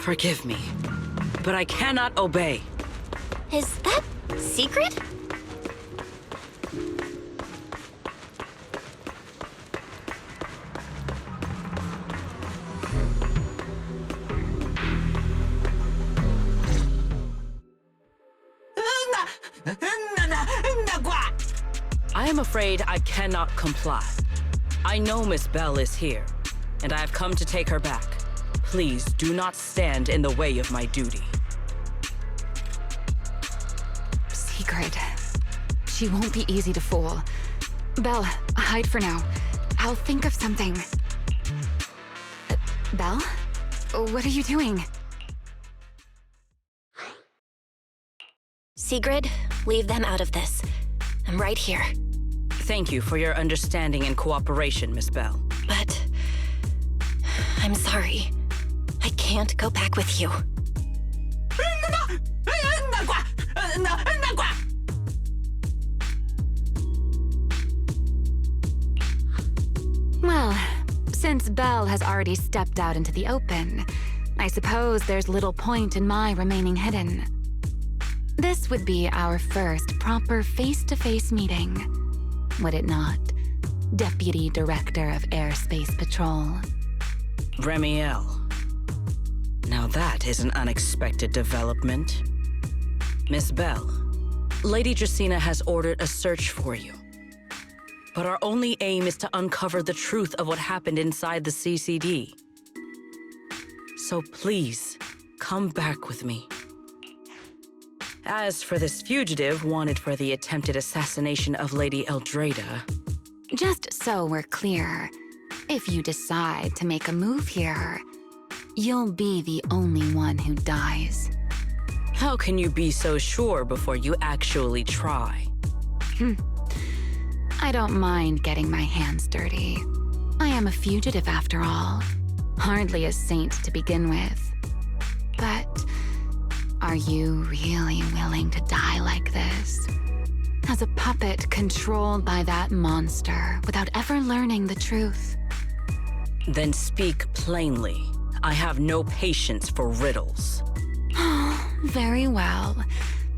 Forgive me, but I cannot obey. Is that secret? I am afraid I cannot comply. I know Miss Bell is here, and I have come to take her back. Please do not stand in the way of my duty. Secret. She won't be easy to fool. Belle, hide for now. I'll think of something. Belle? What are you doing? Sigrid, leave them out of this. I'm right here. Thank you for your understanding and cooperation, Miss Bell. But I'm sorry. I can't go back with you. Well, since Belle has already stepped out into the open, I suppose there's little point in my remaining hidden. This would be our first proper face-to-face meeting, would it not, Deputy Director of Airspace Patrol? Remiel. Now that is an unexpected development. Miss Bell, Lady Dracaena has ordered a search for you. But our only aim is to uncover the truth of what happened inside the CCD. So please, come back with me. As for this fugitive wanted for the attempted assassination of Lady Eldrada... Just so we're clear, if you decide to make a move here, you'll be the only one who dies. How can you be so sure before you actually try? I don't mind getting my hands dirty. I am a fugitive after all. Hardly a saint to begin with. But are you really willing to die like this? As a puppet controlled by that monster without ever learning the truth? Then speak plainly. I have no patience for riddles. Very well.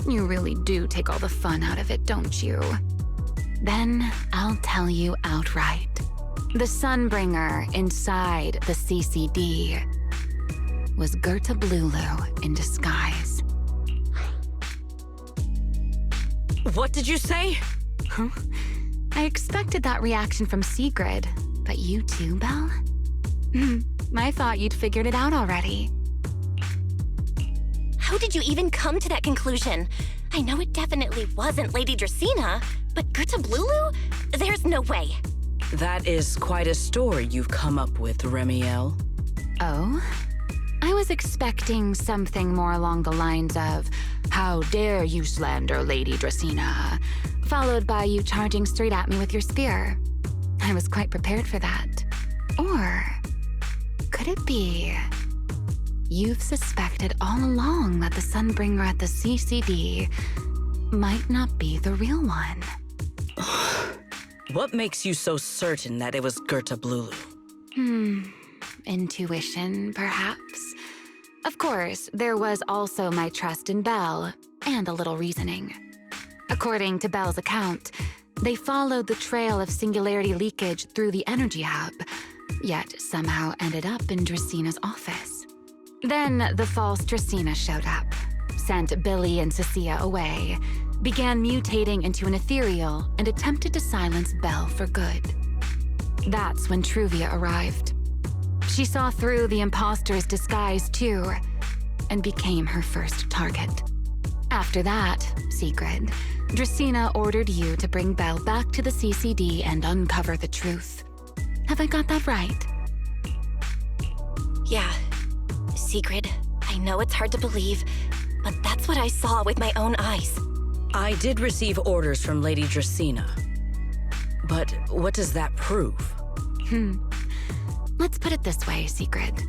You really do take all the fun out of it, don't you? Then I'll tell you outright. The Sunbringer inside the CCD was Gerta Blulu in disguise. What did you say? Huh? I expected that reaction from Sigrid, but you too, Belle? I thought you'd figured it out already. How did you even come to that conclusion? I know it definitely wasn't Lady Dracaena, but Gerta Blulu? There's no way. That is quite a story you've come up with, Remiel. Oh? I was expecting something more along the lines of, "How dare you slander Lady Dracaena?" followed by you charging straight at me with your spear. I was quite prepared for that. Or could it be you've suspected all along that the Sunbringer at the CCD might not be the real one? What makes you so certain that it was Gerta Blulu? Intuition, perhaps? Of course, there was also my trust in Belle, and a little reasoning. According to Belle's account, they followed the trail of singularity leakage through the energy hub, yet somehow ended up in Dracaena's office. Then the false Dracaena showed up, sent Billy and Cecilia away, began mutating into an ethereal, and attempted to silence Belle for good. That's when Truvia arrived. She saw through the imposter's disguise too, and became her first target. After that, Sigrid, Dracaena ordered you to bring Belle back to the CCD and uncover the truth. Have I got that right? Yeah. Sigrid, I know it's hard to believe, but that's what I saw with my own eyes. I did receive orders from Lady Dracaena. But what does that prove? Let's put it this way, Sigrid.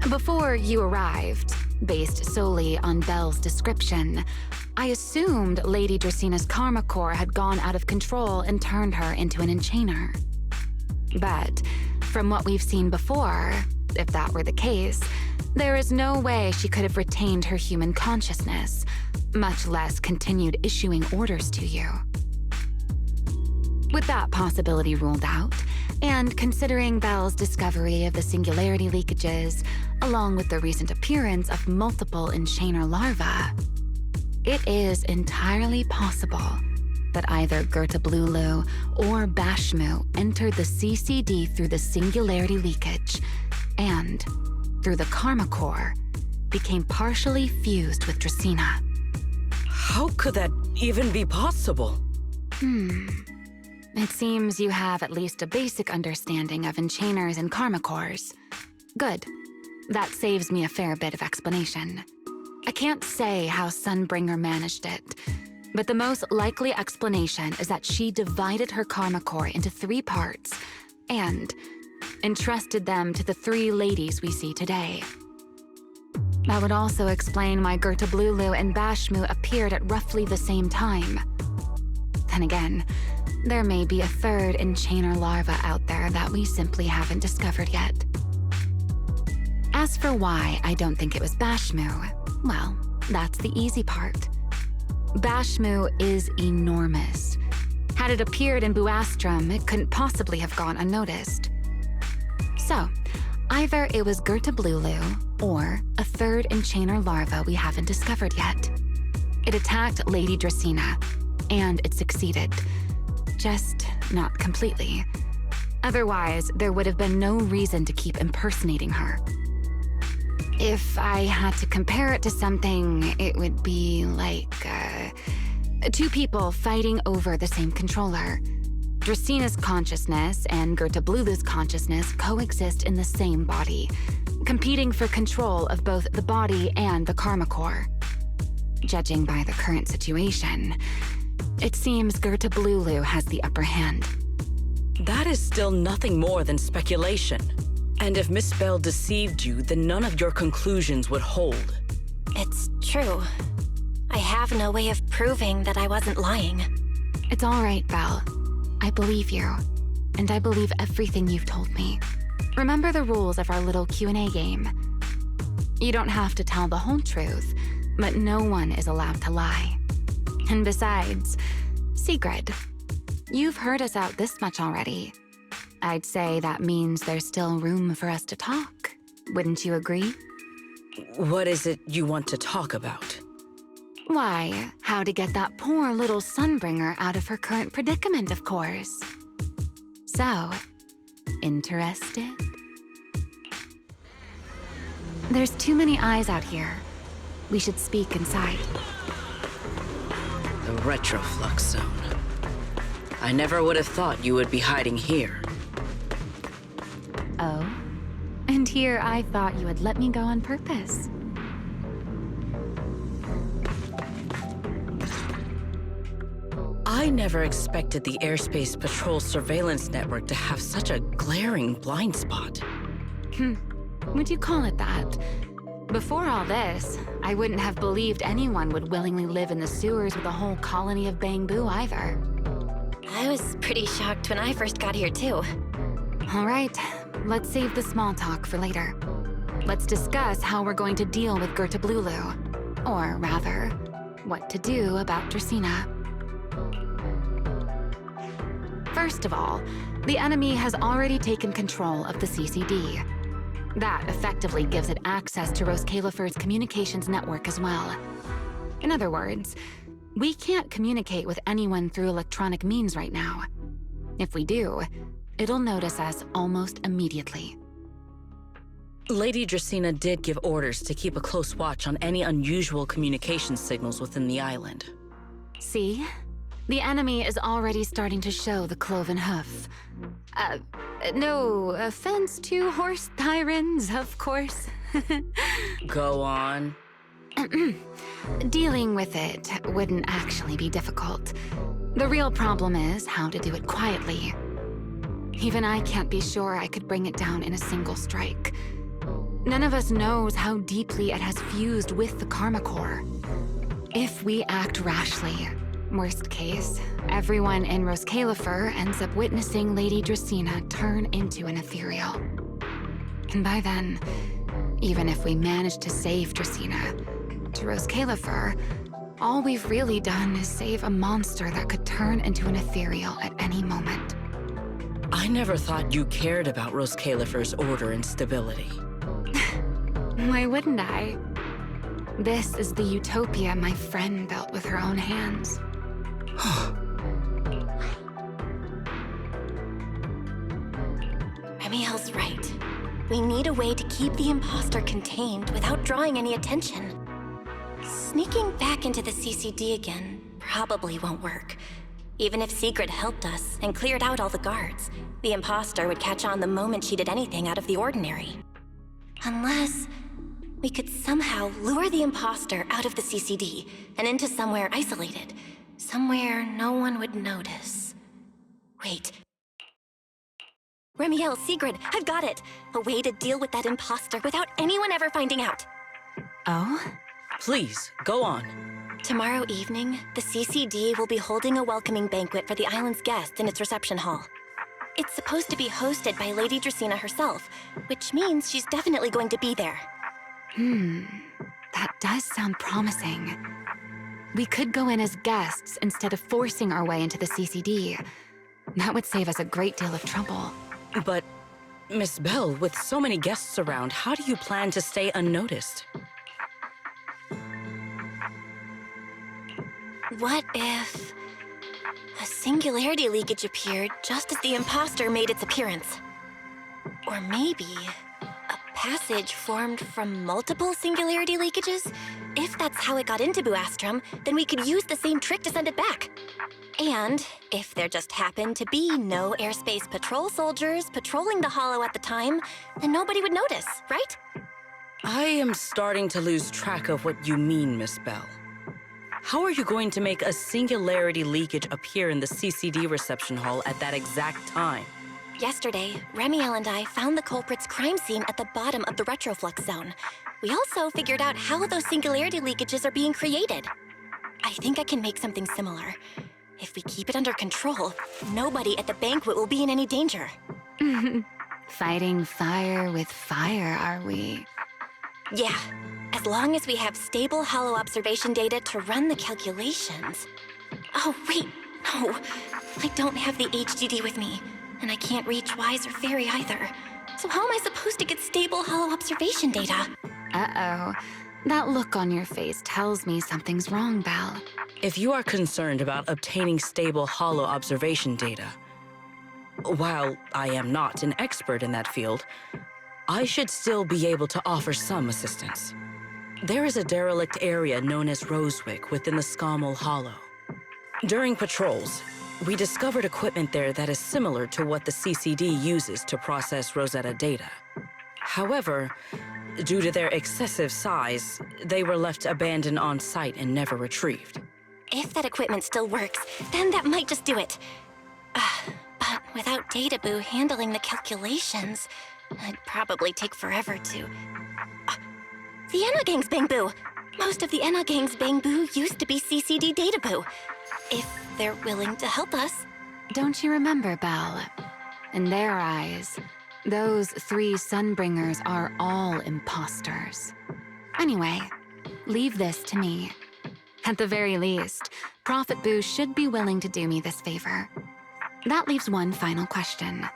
Before you arrived, based solely on Belle's description, I assumed Lady Dracaena's karma core had gone out of control and turned her into an enchainer. But from what we've seen before, if that were the case, there is no way she could have retained her human consciousness, much less continued issuing orders to you. With that possibility ruled out, and considering Bell's discovery of the singularity leakages, along with the recent appearance of multiple enchainer larvae, it is entirely possible that either Gerta Blulu or Bashmu entered the CCD through the singularity leakage and, through the Karma Core, became partially fused with Dracaena. How could that even be possible? It seems you have at least a basic understanding of enchainers and Karma Cores. Good. That saves me a fair bit of explanation. I can't say how Sunbringer managed it, but the most likely explanation is that she divided her Karma Core into 3 parts and entrusted them to the 3 ladies we see today. That would also explain why Gerta Blulu and Bashmu appeared at roughly the same time. Then again, there may be a 3rd enchainer larva out there that we simply haven't discovered yet. As for why I don't think it was Bashmu, well, that's the easy part. Bashmu is enormous. Had it appeared in Buastrum, it couldn't possibly have gone unnoticed. So, either it was Gerta Blulu or a 3rd enchainer larva we haven't discovered yet. It attacked Lady Dracaena, and it succeeded. Just not completely. Otherwise, there would have been no reason to keep impersonating her. If I had to compare it to something, it would be like, 2 people fighting over the same controller. Draceena's consciousness and Gerta Blulu's consciousness coexist in the same body, competing for control of both the body and the Karma Core. Judging by the current situation, it seems Gerta Blulu has the upper hand. That is still nothing more than speculation. And if Miss Bell deceived you, then none of your conclusions would hold. It's true. I have no way of proving that I wasn't lying. It's all right, Belle. I believe you, and I believe everything you've told me. Remember the rules of our little Q&A game. You don't have to tell the whole truth, but no one is allowed to lie. And besides, Sigrid, you've heard us out this much already. I'd say that means there's still room for us to talk. Wouldn't you agree? What is it you want to talk about? Why, how to get that poor little Sunbringer out of her current predicament, of course. So, interested? There's too many eyes out here. We should speak inside. The Retroflux Zone. I never would have thought you would be hiding here. Oh? And here I thought you would let me go on purpose. I never expected the Airspace Patrol surveillance network to have such a glaring blind spot. Would you call it that? Before all this, I wouldn't have believed anyone would willingly live in the sewers with a whole colony of Bangbu either. I was pretty shocked when I first got here, too. All right, let's save the small talk for later. Let's discuss how we're going to deal with Gerta Blulu. Or rather, what to do about Dracaena. First of all, the enemy has already taken control of the CCD. That effectively gives it access to Roskalifer's communications network as well. In other words, we can't communicate with anyone through electronic means right now. If we do, it'll notice us almost immediately. Lady Dracaena did give orders to keep a close watch on any unusual communication signals within the island. See? The enemy is already starting to show the cloven hoof. No offense to horse tyrants, of course. Go on. Dealing with it wouldn't actually be difficult. The real problem is how to do it quietly. Even I can't be sure I could bring it down in a single strike. None of us knows how deeply it has fused with the Karma Core. If we act rashly, worst case, everyone in Roskalifer ends up witnessing Lady Dracaena turn into an ethereal. And by then, even if we manage to save Dracaena, to Rose Califer, all we've really done is save a monster that could turn into an ethereal at any moment. I never thought you cared about Rose Califer's order and stability. Why wouldn't I? This is the utopia my friend built with her own hands. Remiel's right. We need a way to keep the imposter contained without drawing any attention. Sneaking back into the CCD again probably won't work. Even if Sigrid helped us and cleared out all the guards, the imposter would catch on the moment she did anything out of the ordinary. Unless we could somehow lure the imposter out of the CCD and into somewhere isolated. Somewhere no one would notice. Wait. Remiel, Sigrid, I've got it! A way to deal with that imposter without anyone ever finding out. Oh? Please, go on. Tomorrow evening, the CCD will be holding a welcoming banquet for the island's guests in its reception hall. It's supposed to be hosted by Lady Dracaena herself, which means she's definitely going to be there. That does sound promising. We could go in as guests instead of forcing our way into the CCD. That would save us a great deal of trouble. But, Miss Bell, with so many guests around, how do you plan to stay unnoticed? What if a singularity leakage appeared just as the imposter made its appearance? Or maybe a passage formed from multiple singularity leakages? If that's how it got into Buastrom, then we could use the same trick to send it back. And if there just happened to be no airspace patrol soldiers patrolling the Hollow at the time, then nobody would notice, right? I am starting to lose track of what you mean, Miss Bell. How are you going to make a singularity leakage appear in the CCD reception hall at that exact time? Yesterday, Remiel and I found the culprit's crime scene at the bottom of the retroflux zone. We also figured out how those singularity leakages are being created. I think I can make something similar. If we keep it under control, nobody at the banquet will be in any danger. Fighting fire with fire, are we? Yeah, as long as we have stable Hollow observation data to run the calculations. Oh, wait, no. I don't have the HDD with me, and I can't reach Wise or Fairy either. So how am I supposed to get stable Hollow observation data? Uh-oh. That look on your face tells me something's wrong, Belle. If you are concerned about obtaining stable Hollow observation data, while I am not an expert in that field, I should still be able to offer some assistance. There is a derelict area known as Rosewick within the Scommel Hollow. During patrols, we discovered equipment there that is similar to what the CCD uses to process Rosetta data. However, due to their excessive size, they were left abandoned on site and never retrieved. If that equipment still works, then that might just do it. But without Databoo handling the calculations, it'd probably take forever to... the Enogang's Bangboo! Most of the Enogang's Bangboo used to be CCD Databoo. If they're willing to help us. Don't you remember, Belle? In their eyes, those three Sunbringers are all imposters. Anyway, leave this to me. At the very least, Prophet Boo should be willing to do me this favor. That leaves one final question.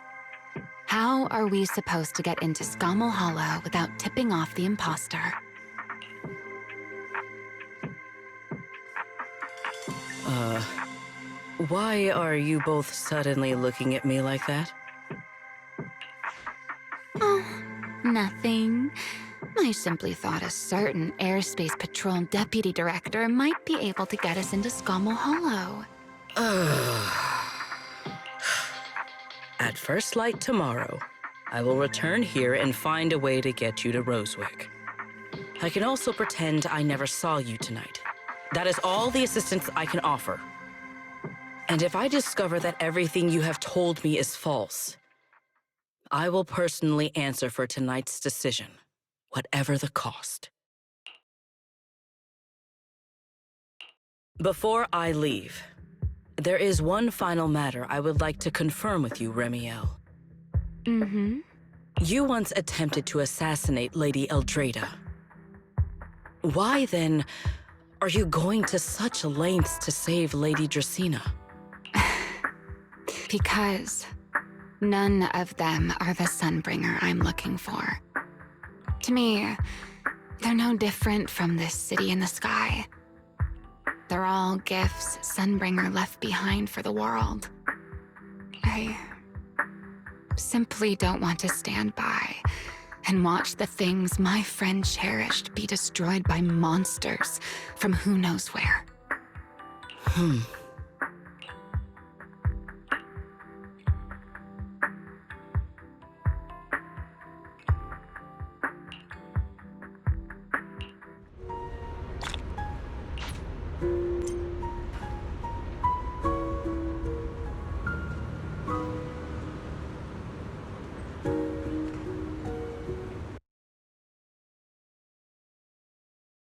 How are we supposed to get into Scommel Hollow without tipping off the imposter? Why are you both suddenly looking at me like that? Oh, nothing. I simply thought a certain Airspace Patrol Deputy Director might be able to get us into Scommel Hollow. At first light tomorrow, I will return here and find a way to get you to Rosewick. I can also pretend I never saw you tonight. That is all the assistance I can offer. And if I discover that everything you have told me is false, I will personally answer for tonight's decision, whatever the cost. Before I leave, there is one final matter I would like to confirm with you, Remiel. You once attempted to assassinate Lady Eldrada. Why, then, are you going to such lengths to save Lady Dracaena? Because none of them are the Sunbringer I'm looking for. To me, they're no different from this city in the sky. They're all gifts Sunbringer left behind for the world. I simply don't want to stand by and watch the things my friend cherished be destroyed by monsters from who knows where.